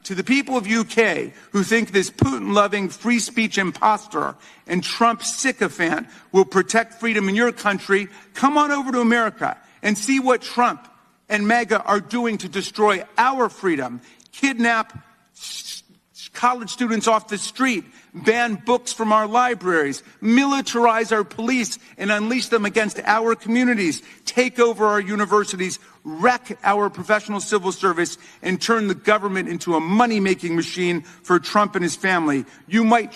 To the people of UK who think this Putin-loving free speech imposter and Trump sycophant will protect freedom in your country, come on over to America and see what Trump and MAGA are doing to destroy our freedom, kidnap college students off the street, ban books from our libraries, militarize our police and unleash them against our communities, take over our universities, wreck our professional civil service, and turn the government into a money-making machine for Trump and his family. You might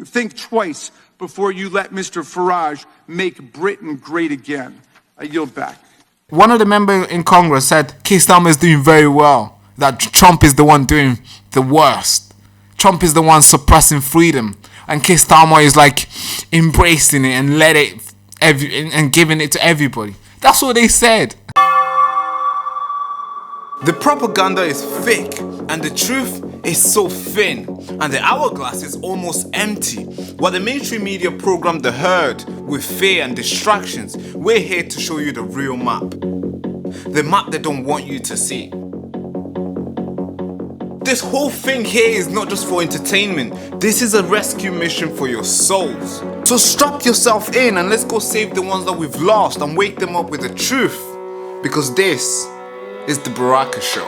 think twice before you let Mr. Farage make Britain great again. I yield back. One of the members in Congress said Keir Starmer is doing very well, that Trump is the one doing the worst. Trump is the one suppressing freedom, and Keir Starmer is like embracing it and and giving it to everybody. That's what they said. The propaganda is thick and the truth is so thin, and the hourglass is almost empty. While the mainstream media program the herd with fear and distractions, we're here to show you the real map. The map they don't want you to see. This whole thing here is not just for entertainment. This is a rescue mission for your souls. So strap yourself in and let's go save the ones that we've lost and wake them up with the truth. Because this is the Baraka Show.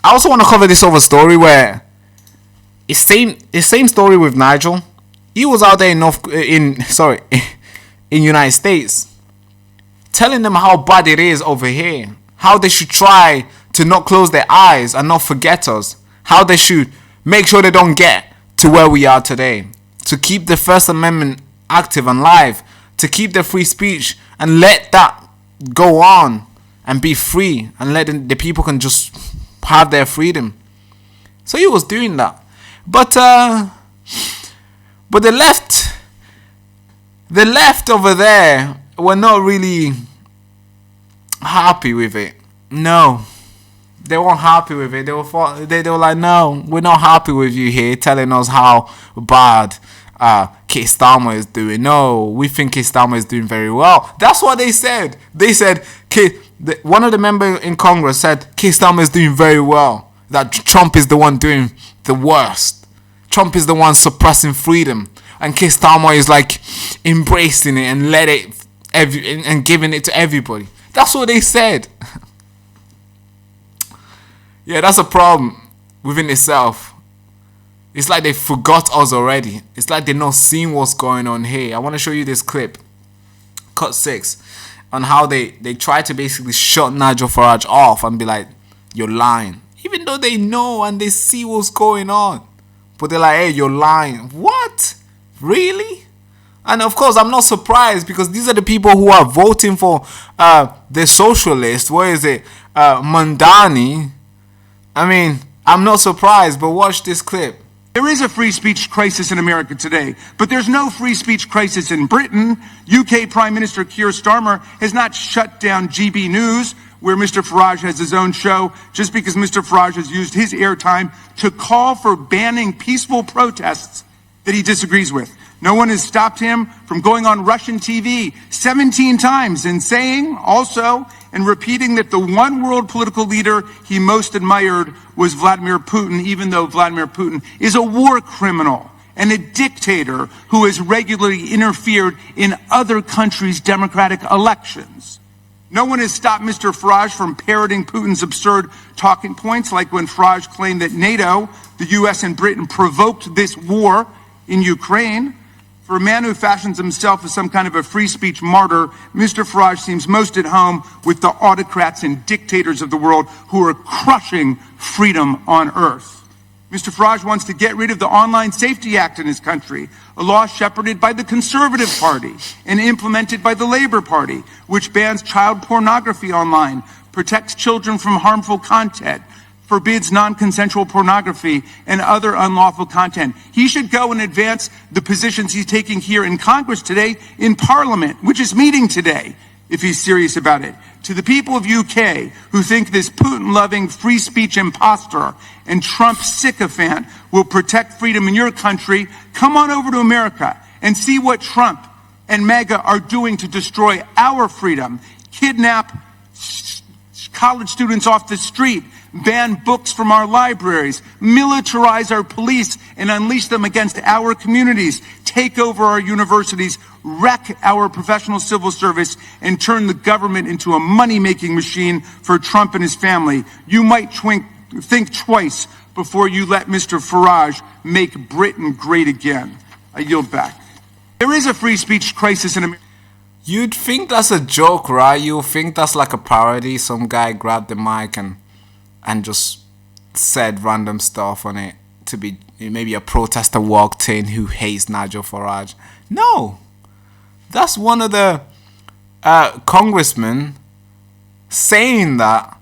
I also want to cover this other story where it's same story with Nigel. He was out there in United States telling them how bad it is over here, how they should try to not close their eyes and not forget us, how they should make sure they don't get to where we are today, to keep the First Amendment active and live, to keep the free speech and let that go on and be free and let the people can just have their freedom. So he was doing that. But the left over there were not really happy with it. No, they weren't happy with it. They were like, no, we're not happy with you here telling us how bad Keir Starmer is doing. No, we think Keir Starmer is doing very well. That's what they said. They said, one of the members in Congress said Keir Starmer is doing very well, that Trump is the one doing the worst. Trump is the one suppressing freedom, and Keir Starmer is like embracing it and and giving it to everybody. That's what they said. Yeah, that's a problem within itself. It's like they forgot us already. It's like they're not seeing what's going on here. I want to show you this clip, cut 6, on how they try to basically shut Nigel Farage off and be like, you're lying. Even though they know and they see what's going on. But they're like, hey, you're lying. What? Really? And of course, I'm not surprised because these are the people who are voting for the socialist. What is it? Mandani. I mean, I'm not surprised, but watch this clip. There is a free speech crisis in America today, but there's no free speech crisis in Britain. UK Prime Minister Keir Starmer has not shut down GB News, where Mr. Farage has his own show, just because Mr. Farage has used his airtime to call for banning peaceful protests that he disagrees with. No one has stopped him from going on Russian TV 17 times and saying also and repeating that the one world political leader he most admired was Vladimir Putin, even though Vladimir Putin is a war criminal and a dictator who has regularly interfered in other countries' democratic elections. No one has stopped Mr. Farage from parroting Putin's absurd talking points, like when Farage claimed that NATO, the US and Britain provoked this war in Ukraine. For a man who fashions himself as some kind of a free speech martyr, Mr. Farage seems most at home with the autocrats and dictators of the world who are crushing freedom on earth. Mr. Farage wants to get rid of the Online Safety Act in his country, a law shepherded by the Conservative Party and implemented by the Labour Party, which bans child pornography online, protects children from harmful content, forbids non-consensual pornography and other unlawful content. He should go and advance the positions he's taking here in Congress today in Parliament, which is meeting today. if he's serious about it. To the people of UK who think this Putin-loving free speech imposter and Trump sycophant will protect freedom in your country, come on over to America and see what Trump and MAGA are doing to destroy our freedom, kidnap college students off the street, ban books from our libraries, militarize our police and unleash them against our communities, take over our universities, wreck our professional civil service, and turn the government into a money-making machine for Trump and his family. You might think twice before you let Mr. Farage make Britain great again. I yield back. There is a free speech crisis in America. You'd think that's a joke, right? You'd think that's like a parody. Some guy grabbed the mic and just said random stuff on it to be maybe a protester walked in who hates Nigel Farage. No, that's one of the congressmen saying that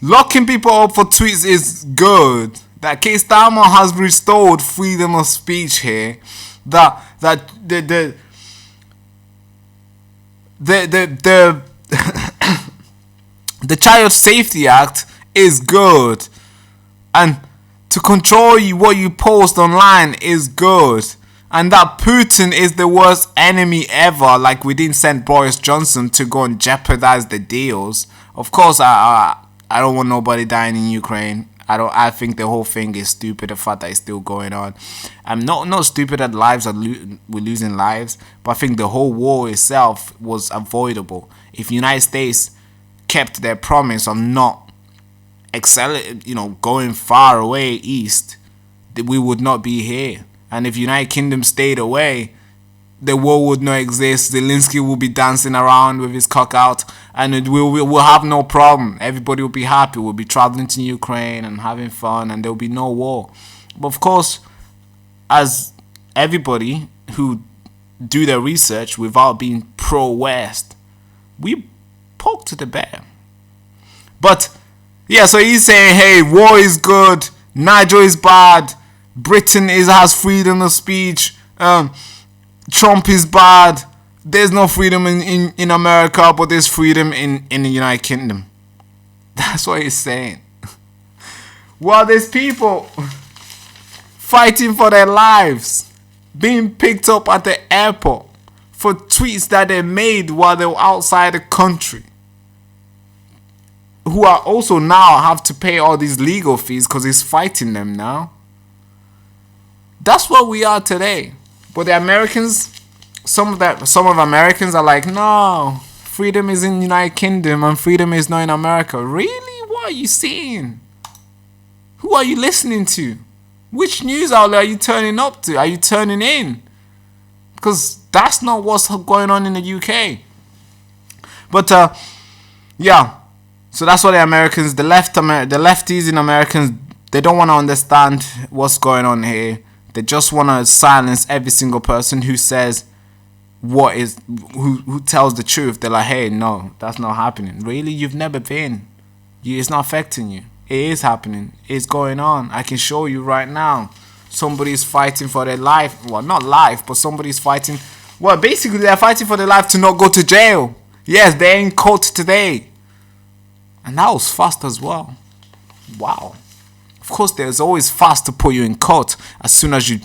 locking people up for tweets is good. That Keir Starmer has restored freedom of speech here. That the the Child Safety Act is good, and to control what you post online is good, and that Putin is the worst enemy ever. Like, we didn't send Boris Johnson to go and jeopardize the deals. Of course, I don't want nobody dying in Ukraine. I think the whole thing is stupid. The fact that it's still going on. I'm not stupid that we're losing lives, but I think the whole war itself was avoidable if United States kept their promise of not going far away east. We would not be here. And if United Kingdom stayed away, the war would not exist. Zelensky will be dancing around with his cock out, and we'll have no problem. Everybody will be happy. We'll be traveling to Ukraine and having fun, and there'll be no war. But of course, as everybody who do their research without being pro-West, we poked the bear. But yeah, so he's saying, hey, war is good, Nigel is bad, Britain has freedom of speech, Trump is bad, there's no freedom in America, but there's freedom in the United Kingdom. That's what he's saying. While there's people fighting for their lives, being picked up at the airport for tweets that they made while they were outside the country, who are also now have to pay all these legal fees because he's fighting them now. That's what we are today. But the Americans, some of Americans are like, no, freedom is in the United Kingdom and freedom is not in America. Really? What are you seeing? Who are you listening to? Which news outlet are you turning up to? Are you turning in? Because that's not what's going on in the UK. But yeah, so that's what the Americans, the lefties in Americans, they don't want to understand what's going on here. They just want to silence every single person who says who tells the truth. They're like, hey, no, that's not happening. Really? You've never been. It's not affecting you. It is happening. It's going on. I can show you right now. Somebody's fighting for their life. Well, not life, but somebody's fighting. Well, basically, they're fighting for their life to not go to jail. Yes, they're in court today. And that was fast as well. Wow. Of course, there's always fast to put you in court. As soon as you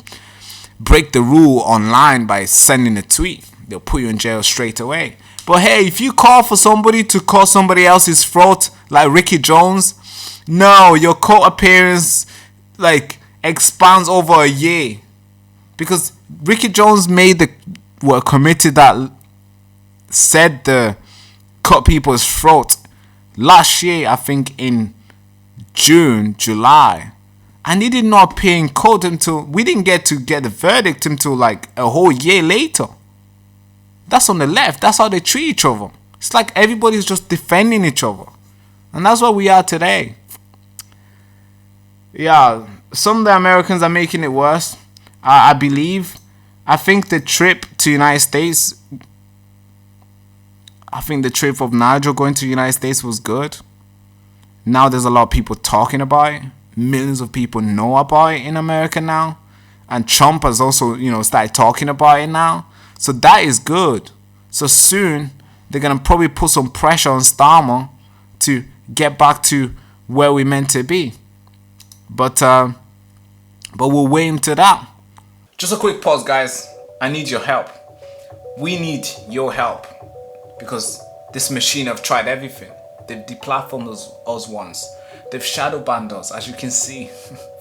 break the rule online by sending a tweet, they'll put you in jail straight away. But hey, if you call for somebody to cut somebody else's throat, like Ricky Jones, no, your court appearance expands over a year. Because Ricky Jones committed that, said the cut people's throat last year, I think in June, July, and he did not appear in court until we didn't get the verdict until a whole year later. That's on the left. That's how they treat each other. It's like everybody's just defending each other, and that's what we are today. Yeah, some of the Americans are making it worse. I believe. I think the trip to United States. I think the trip of Nigel going to the United States was good. Now there's a lot of people talking about it. Millions of people know about it in America now. And Trump has also, started talking about it now. So that is good. So soon, they're going to probably put some pressure on Starmer to get back to where we're meant to be. But we'll wait into that. Just a quick pause, guys. I need your help. We need your help. Because this machine have tried everything. They've deplatformed us once. They've shadow banned us, as you can see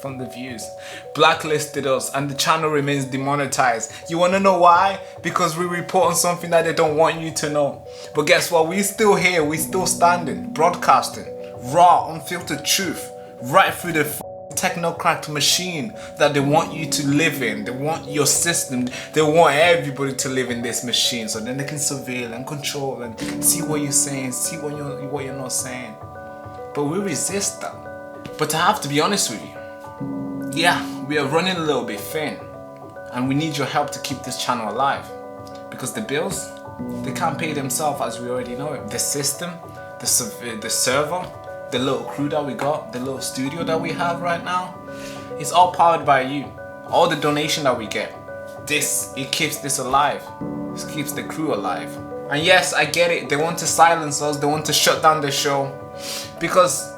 from the views. Blacklisted us, and the channel remains demonetized. You want to know why? Because we report on something that they don't want you to know. But guess what? We're still here. We're still standing, broadcasting raw, unfiltered truth right through the technocrat machine that they want you to live in. They want your system. They want everybody to live in this machine, so then they can surveil and control and see what you're saying, see what you're not saying. But we resist that. But I have to be honest with you. Yeah, we are running a little bit thin, and we need your help to keep this channel alive. Because the bills, they can't pay themselves, as we already know it. The system, the server, the little crew that we got, the little studio that we have right now, it's all powered by you. All the donation that we get, it keeps this alive. This keeps the crew alive. And yes, I get it. They want to silence us. They want to shut down the show. Because,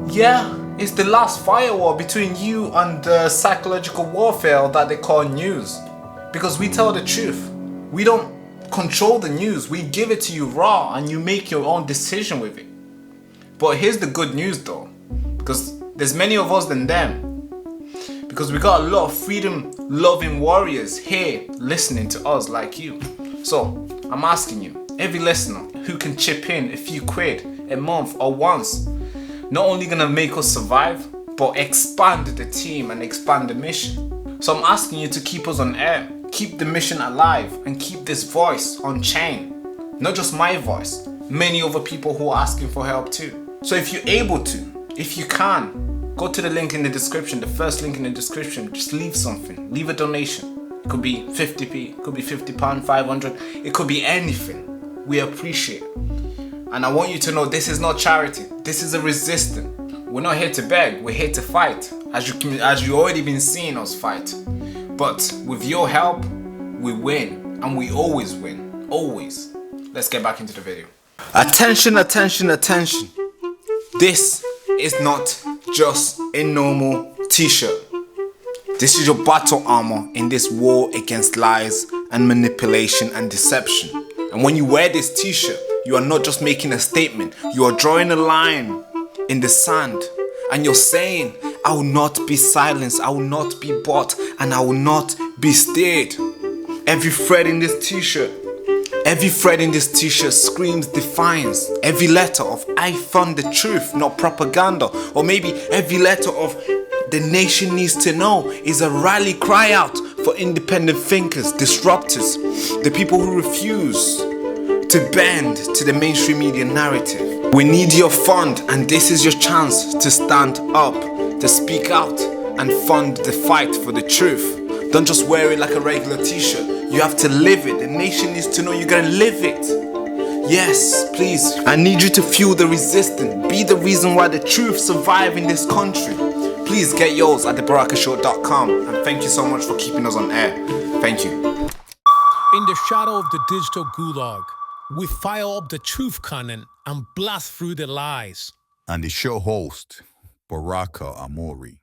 yeah, it's the last firewall between you and the psychological warfare that they call news. Because we tell the truth. We don't control the news. We give it to you raw, and you make your own decision with it. But here's the good news though. Because there's many of us than them. Because we got a lot of freedom-loving warriors here listening to us like you. So, I'm asking you, every listener who can chip in a few quid a month or once, not only gonna make us survive, but expand the team and expand the mission. So I'm asking you to keep us on air, keep the mission alive, and keep this voice on chain. Not just my voice, many other people who are asking for help too. So if you're able to, if you can, go to the link in the description, the first link in the description, just leave something, leave a donation. It could be 50p, it could be £50, 500, it could be anything. We appreciate it. And I want you to know this is not charity. This is a resistance. We're not here to beg. We're here to fight. As you already been seeing us fight. But with your help, we win. And we always win. Always. Let's get back into the video. Attention, attention, attention. This is not just a normal t-shirt. This is your battle armor in this war against lies and manipulation and deception. And when you wear this t-shirt, you are not just making a statement, you are drawing a line in the sand. And you're saying, I will not be silenced, I will not be bought, and I will not be steered. Every thread in this t-shirt, screams defiance. Every letter of I found the truth, not propaganda. Or maybe every letter of the nation needs to know is a rally cry out for independent thinkers, disruptors, the people who refuse to bend to the mainstream media narrative. We need your fund, and this is your chance to stand up, to speak out and fund the fight for the truth. Don't just wear it like a regular t-shirt. You have to live it. The nation needs to know you're gonna live it. Yes, please. I need you to fuel the resistance. Be the reason why the truth survives in this country. Please get yours at thebarakashow.com, and thank you so much for keeping us on air. Thank you. In the shadow of the digital gulag, we fire up the truth cannon and blast through the lies. And the show host, Baraka Amuri.